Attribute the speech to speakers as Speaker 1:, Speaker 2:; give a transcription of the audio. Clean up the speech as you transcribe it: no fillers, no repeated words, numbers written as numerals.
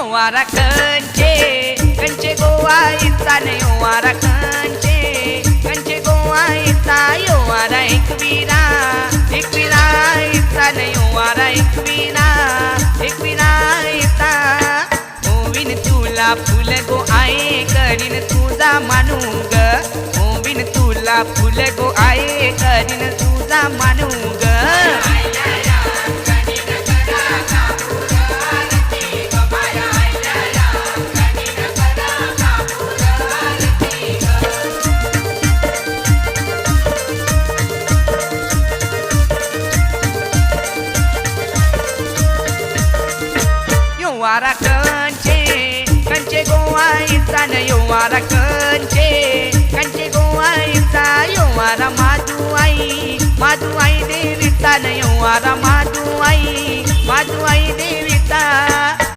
Speaker 1: वारा कंचे गोवा इचा न यो वारा कंचे गोवा इचा यो वारा एकवीरा इचा न यो वारा एकवीरा इचा होवीन तुला फुल गो आये करीन तुझा मानू ग होवीन तुला फुल गो आये करीन तुझा मानू ग वारा कंचे गोवा इचा न यो वारा कंचे गोवा इचा यो वारा माधू आई देवीचा न यो वारा माधू आई देवीचा